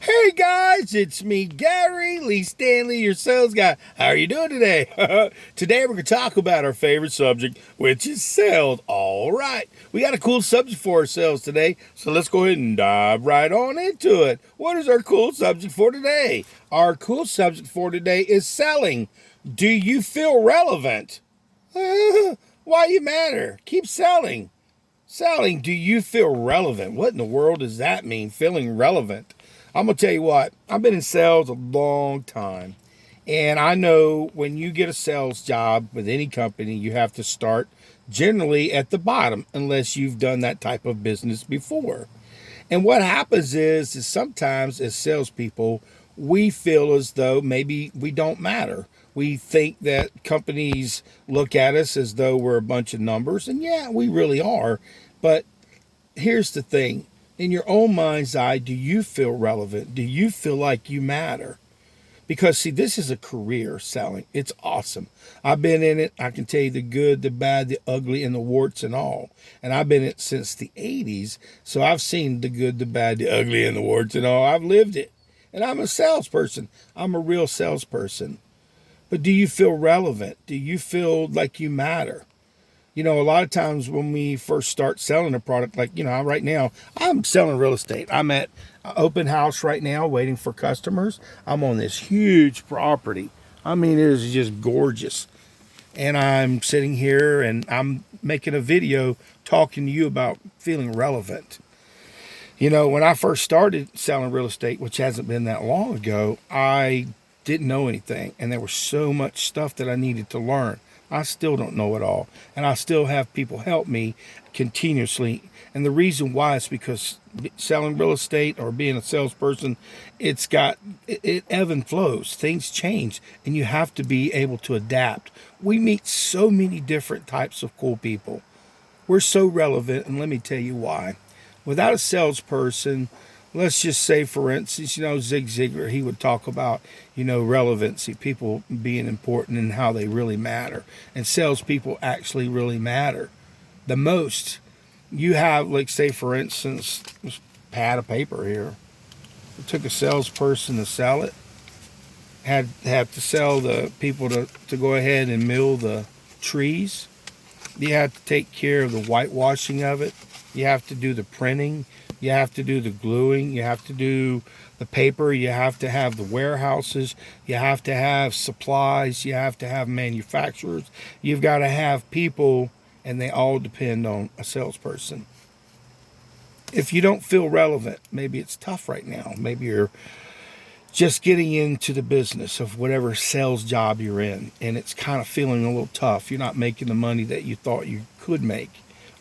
Hey guys, it's me, Gary Lee Stanley, your sales guy. How are you doing today? Today we're going to talk about our favorite subject, which is sales. All right, we got a cool subject for ourselves today, so let's go ahead and dive right on into it. What is our cool subject for today? Our cool subject for today is selling. Do you feel relevant? Why you matter? Keep selling. Selling, do you feel relevant? What in the world does that mean, feeling relevant? I'm going to tell you what, I've been in sales a long time. And I know when you get a sales job with any company, you have to start generally at the bottom unless you've done that type of business before. And what happens is sometimes as salespeople, we feel as though maybe we don't matter. We think that companies look at us as though we're a bunch of numbers, and yeah, we really are. But here's the thing. In your own mind's eye, do you feel relevant? Do you feel like you matter? Because, see, this is a career selling. It's awesome. I've been in it. I can tell you the good, the bad, the ugly, and the warts and all. And I've been in it since the 80s. So I've seen the good, the bad, the ugly, and the warts and all. I've lived it. And I'm a salesperson. I'm a real salesperson. But do you feel relevant? Do you feel like you matter? You know, a lot of times when we first start selling a product, like, right now, I'm selling real estate. I'm at an open house right now waiting for customers. I'm on this huge property. I mean, it is just gorgeous. And I'm sitting here and I'm making a video talking to you about feeling relevant. You know, when I first started selling real estate, which hasn't been that long ago, I didn't know anything. And there was so much stuff that I needed to learn. I still don't know it all. And I still have people help me continuously. And the reason why is because selling real estate or being a salesperson, it ebb and flows. Things change and you have to be able to adapt. We meet so many different types of cool people. We're so relevant, and let me tell you why. Without a salesperson, let's just say, for instance, Zig Ziglar, he would talk about, relevancy, people being important and how they really matter. And salespeople actually really matter the most. You have, like, say, for instance, this pad of paper here. It took a salesperson to sell it. Had to sell the people to go ahead and mill the trees. You have to take care of the whitewashing of it. You have to do the printing. You have to do the gluing. You have to do the paper. You have to have the warehouses. You have to have supplies. You have to have manufacturers. You've got to have people, and they all depend on a salesperson. If you don't feel relevant, maybe it's tough right now. Maybe you're just getting into the business of whatever sales job you're in, and it's kind of feeling a little tough. You're not making the money that you thought you could make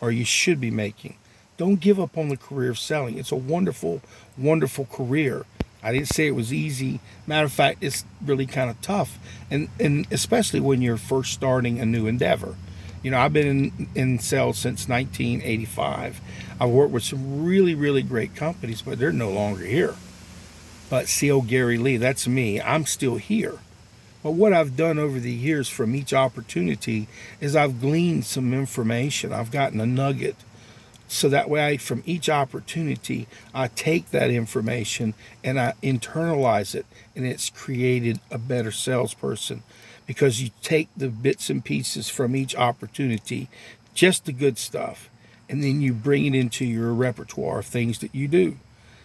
or you should be making. Don't give up on the career of selling. It's a wonderful, wonderful career. I didn't say it was easy. Matter of fact, it's really kind of tough, and especially when you're first starting a new endeavor. I've been in sales since 1985. I've worked with some really, really great companies, but they're no longer here. But see, old Gary Lee, that's me. I'm still here. But what I've done over the years from each opportunity is I've gleaned some information. I've gotten a nugget. So that way, from each opportunity, I take that information and I internalize it, and it's created a better salesperson, because you take the bits and pieces from each opportunity, just the good stuff, and then you bring it into your repertoire of things that you do.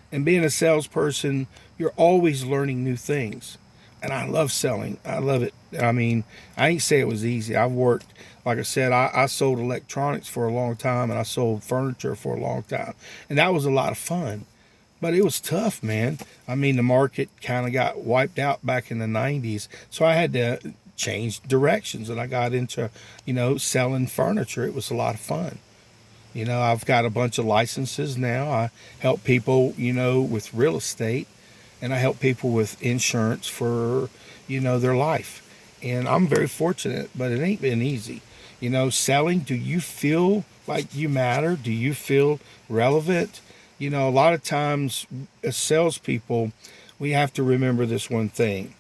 And being a salesperson, you're always learning new things. And I love selling. I love it. I mean, I ain't say it was easy. I've worked, like I said, I sold electronics for a long time, and I sold furniture for a long time. And that was a lot of fun. But it was tough, man. I mean, the market kind of got wiped out back in the 90s. So I had to change directions, and I got into, selling furniture. It was a lot of fun. I've got a bunch of licenses now. I help people, with real estate. And I help people with insurance for, their life. And I'm very fortunate, but it ain't been easy. Selling, do you feel like you matter? Do you feel relevant? A lot of times as salespeople, we have to remember this one thing.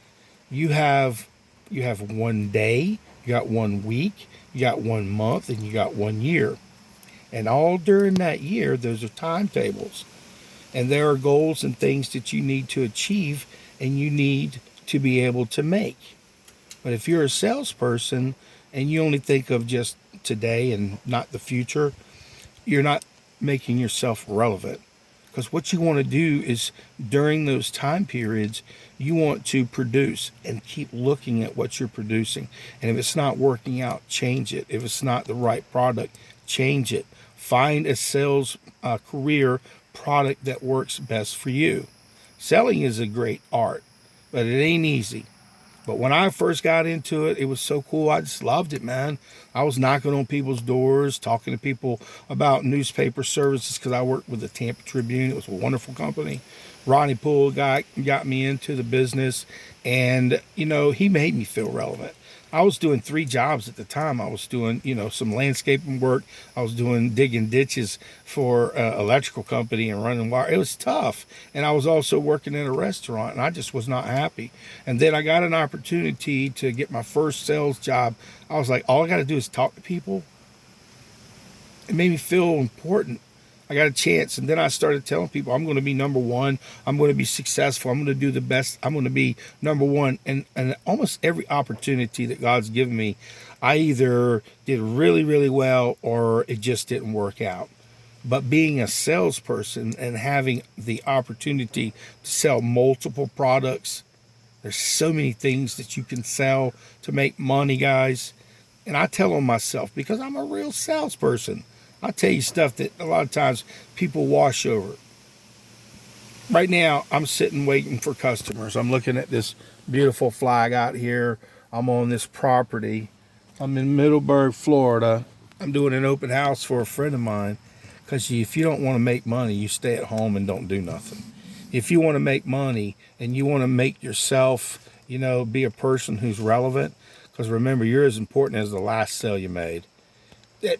You have 1 day, you got 1 week, you got 1 month, and you got 1 year. And all during that year, those are timetables. And there are goals and things that you need to achieve and you need to be able to make. But if you're a salesperson and you only think of just today and not the future, you're not making yourself relevant. Because what you want to do is during those time periods, you want to produce and keep looking at what you're producing. And if it's not working out, change it. If it's not the right product, change it. Find a sales career product that works best for you. Selling is a great art, but it ain't easy. But when I first got into it, it was so cool. I just loved it, man. I was knocking on people's doors, talking to people about newspaper services because I worked with the Tampa Tribune. It was a wonderful company. Ronnie Poole got me into the business, and, he made me feel relevant. I was doing 3 jobs at the time. I was doing, some landscaping work. I was doing digging ditches for an electrical company and running wire. It was tough. And I was also working in a restaurant, and I just was not happy. And then I got an opportunity to get my first sales job. I was like, all I got to do is talk to people. It made me feel important. I got a chance, and then I started telling people I'm going to be number one. I'm going to be successful. I'm going to do the best. I'm going to be number one. And almost every opportunity that God's given me, I either did really, really well or it just didn't work out. But being a salesperson and having the opportunity to sell multiple products, there's so many things that you can sell to make money, guys. And I tell on myself because I'm a real salesperson. I tell you stuff that a lot of times people wash over. Right now, I'm sitting waiting for customers. I'm looking at this beautiful flag out here. I'm on this property. I'm in Middleburg, Florida. I'm doing an open house for a friend of mine. Because if you don't want to make money, you stay at home and don't do nothing. If you want to make money and you want to make yourself, be a person who's relevant, because remember, you're as important as the last sale you made.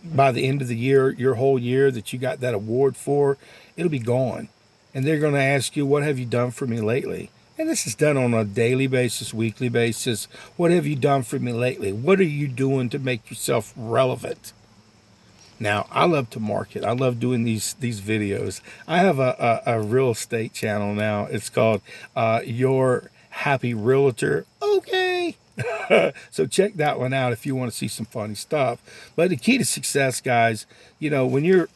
By the end of the year, your whole year that you got that award for, it'll be gone. And they're going to ask you, what have you done for me lately? And this is done on a daily basis, weekly basis. What have you done for me lately? What are you doing to make yourself relevant? Now, I love to market. I love doing these videos. I have a real estate channel now. It's called Your Happy Realtor. Okay. So check that one out if you want to see some funny stuff. But the key to success, guys, when you're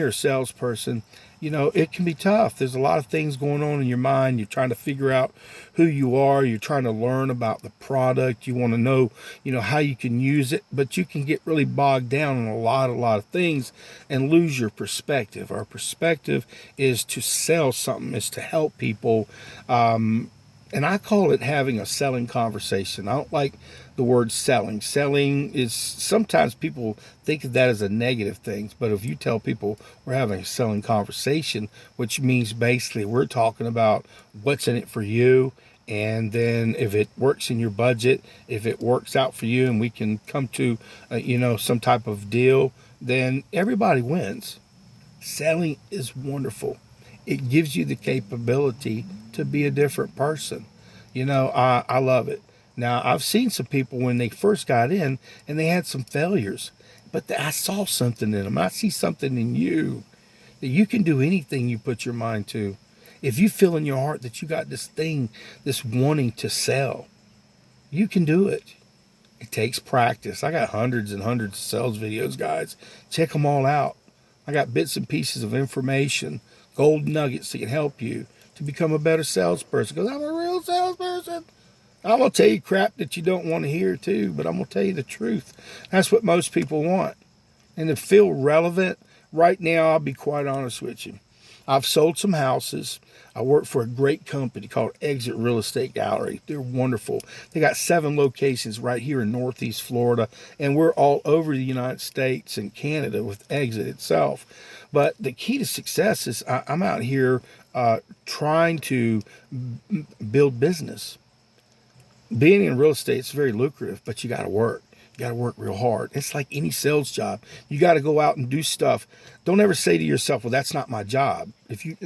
a salesperson, it can be tough. There's a lot of things going on in your mind. You're trying to figure out who you are. You're trying to learn about the product. You want to know, how you can use it, but you can get really bogged down in a lot of things and lose your perspective. Our perspective is to sell something, is to help people. And I call it having a selling conversation. I don't like the word selling. Selling is, sometimes people think of that as a negative thing. But if you tell people we're having a selling conversation, which means basically we're talking about what's in it for you. And then if it works in your budget, if it works out for you and we can come to, some type of deal, then everybody wins. Selling is wonderful. It gives you the capability to be a different person. I love it. Now, I've seen some people when they first got in and they had some failures, but I saw something in them. I see something in you that you can do anything you put your mind to. If you feel in your heart that you got this thing, this wanting to sell, you can do it. It takes practice. I got hundreds and hundreds of sales videos, guys. Check them all out. I got bits and pieces of information, gold nuggets that can help you to become a better salesperson, because I'm a real salesperson. I'm going to tell you crap that you don't want to hear too, but I'm going to tell you the truth. That's what most people want. And to feel relevant, right now, I'll be quite honest with you. I've sold some houses. I work for a great company called Exit Real Estate Gallery. They're wonderful. They got 7 locations right here in Northeast Florida, and we're all over the United States and Canada with Exit itself. But the key to success is I'm out here trying to build business. Being in real estate is very lucrative, but you got to work. You got to work real hard. It's like any sales job. You got to go out and do stuff. Don't ever say to yourself, well, that's not my job.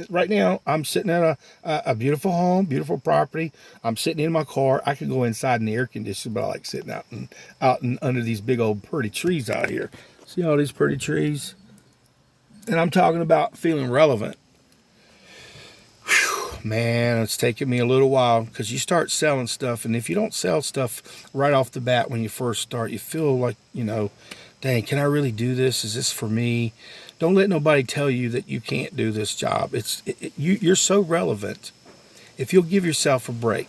Right now, I'm sitting at a beautiful home, beautiful property. I'm sitting in my car. I could go inside in the air conditioner, but I like sitting out and under these big old pretty trees out here. See all these pretty trees? And I'm talking about feeling relevant. Man, it's taken me a little while because you start selling stuff, and if you don't sell stuff right off the bat when you first start, you feel like, dang, can I really do this? Is this for me? Don't let nobody tell you that you can't do this job. You're so relevant. If you'll give yourself a break,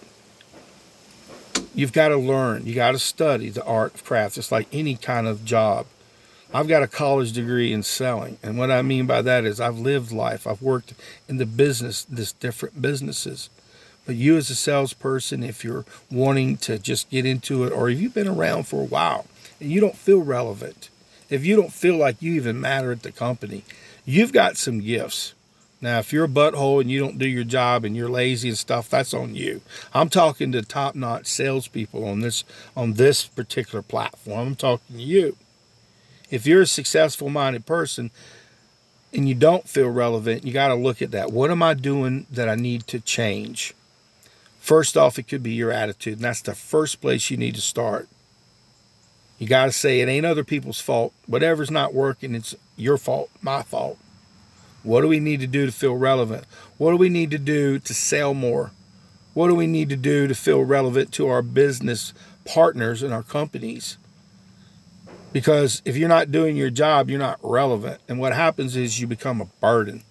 you've got to learn. You got to study the art of craft. It's like any kind of job. I've got a college degree in selling, and what I mean by that is I've lived life. I've worked in this different businesses. But you as a salesperson, if you're wanting to just get into it, or if you've been around for a while and you don't feel relevant, if you don't feel like you even matter at the company, you've got some gifts. Now, if you're a butthole and you don't do your job and you're lazy and stuff, that's on you. I'm talking to top-notch salespeople on this particular platform. I'm talking to you. If you're a successful-minded person and you don't feel relevant, you got to look at that. What am I doing that I need to change? First off, it could be your attitude, and that's the first place you need to start. You got to say it ain't other people's fault. Whatever's not working, it's your fault, my fault. What do we need to do to feel relevant? What do we need to do to sell more? What do we need to do to feel relevant to our business partners and our companies? Because if you're not doing your job, you're not relevant. And what happens is you become a burden.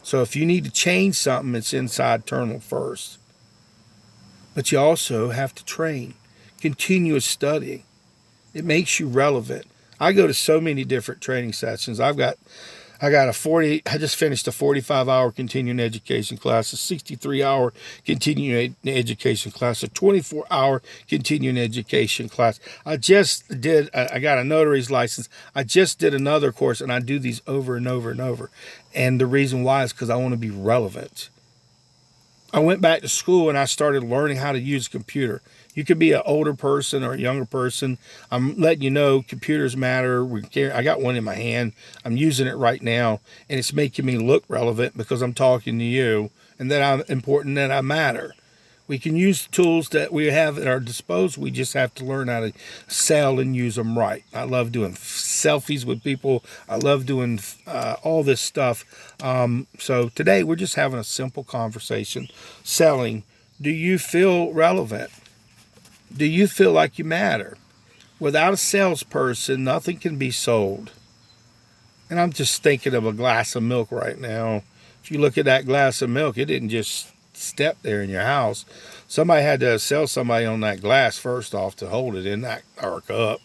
So if you need to change something, it's inside internal first. But you also have to train, continuous studying. It makes you relevant. I go to so many different training sessions. I just finished a 45-hour continuing education class, a 63-hour continuing education class, a 24-hour continuing education class. I got a notary's license. I just did another course, and I do these over and over and over. And the reason why is because I want to be relevant. I went back to school and I started learning how to use a computer. You could be an older person or a younger person. I'm letting you know computers matter. I got one in my hand. I'm using it right now, and it's making me look relevant because I'm talking to you and that I'm important, that I matter. We can use tools that we have at our disposal. We just have to learn how to sell and use them right. I love doing selfies with people. I love doing all this stuff. So today we're just having a simple conversation. Selling. Do you feel relevant? Do you feel like you matter? Without a salesperson, nothing can be sold. And I'm just thinking of a glass of milk right now. If you look at that glass of milk, it didn't just step there in your house. Somebody had to sell somebody on that glass first off to hold it in that or cup.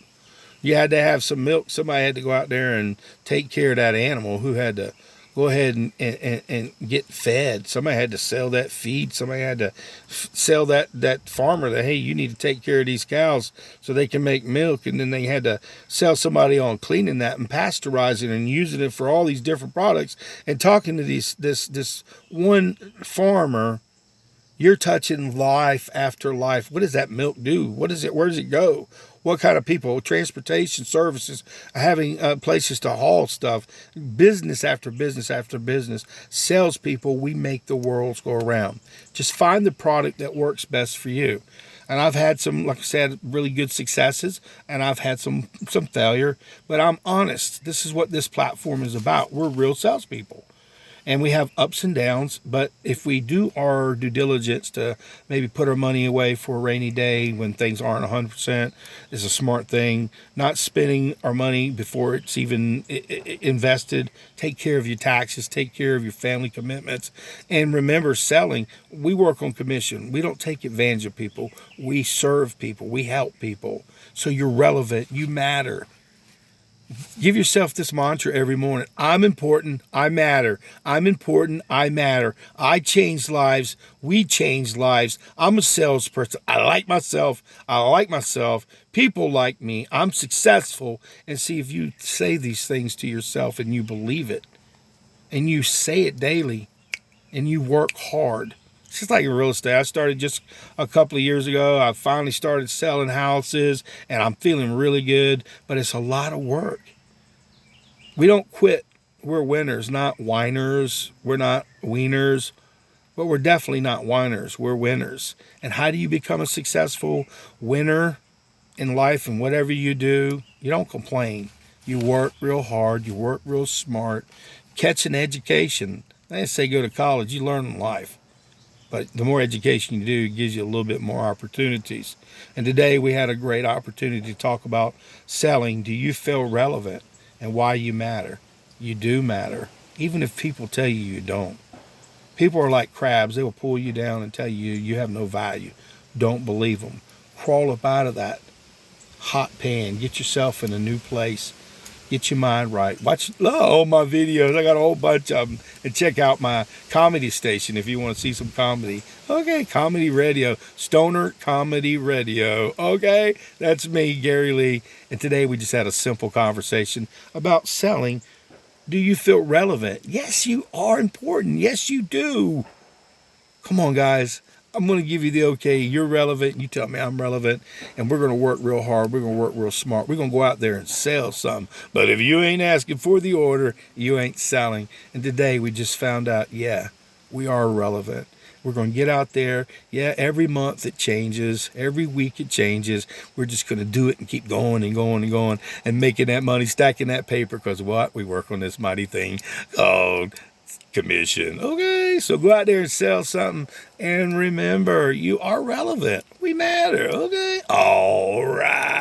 You had to have some milk. Somebody had to go out there and take care of that animal who had to go ahead and get fed. Somebody had to sell that feed. Somebody had to sell that farmer that, hey, you need to take care of these cows so they can make milk. And then they had to sell somebody on cleaning that and pasteurizing and using it for all these different products. And talking to this one farmer, you're touching life after life. What does that milk do? What is it? Where does it go? What kind of people? Transportation services, having places to haul stuff, business after business after business. Salespeople, we make the world go around. Just find the product that works best for you. And I've had some, like I said, really good successes, and I've had some failure. But I'm honest. This is what this platform is about. We're real salespeople. And we have ups and downs, but if we do our due diligence to maybe put our money away for a rainy day when things aren't 100%, is a smart thing. Not spending our money before it's even invested. Take care of your taxes. Take care of your family commitments. And remember, selling, we work on commission. We don't take advantage of people. We serve people. We help people. So you're relevant. You matter. Give yourself this mantra every morning. I'm important. I matter. I'm important. I matter. I change lives. We change lives. I'm a salesperson. I like myself. I like myself. People like me. I'm successful. And see, if you say these things to yourself and you believe it and you say it daily and you work hard. It's just like in real estate. I started just a couple of years ago. I finally started selling houses, and I'm feeling really good, but it's a lot of work. We don't quit. We're winners, not whiners. We're not wieners, but we're definitely not whiners. We're winners. And how do you become a successful winner in life and whatever you do? You don't complain. You work real hard. You work real smart. Catch an education. I didn't say go to college. You learn in life. But the more education you do, it gives you a little bit more opportunities. And today we had a great opportunity to talk about selling. Do you feel relevant and why you matter? You do matter, even if people tell you you don't. People are like crabs. They will pull you down and tell you you have no value. Don't believe them. Crawl up out of that hot pan. Get yourself in a new place. Get your mind right. Watch all my videos. I got a whole bunch of them. And check out my comedy station if you want to see some comedy. Okay, comedy radio. Stoner Comedy Radio. Okay, that's me, Gary Lee. And today we just had a simple conversation about selling. Do you feel relevant? Yes, you are important. Yes, you do. Come on, guys. I'm going to give you the okay. You're relevant. You tell me I'm relevant. And we're going to work real hard. We're going to work real smart. We're going to go out there and sell something. But if you ain't asking for the order, you ain't selling. And today we just found out, yeah, we are relevant. We're going to get out there. Yeah, every month it changes. Every week it changes. We're just going to do it and keep going and going and going and making that money, stacking that paper. Because what? We work on this mighty thing called commission. Okay, so go out there and sell something. And remember, you are relevant. We matter. Okay? All right.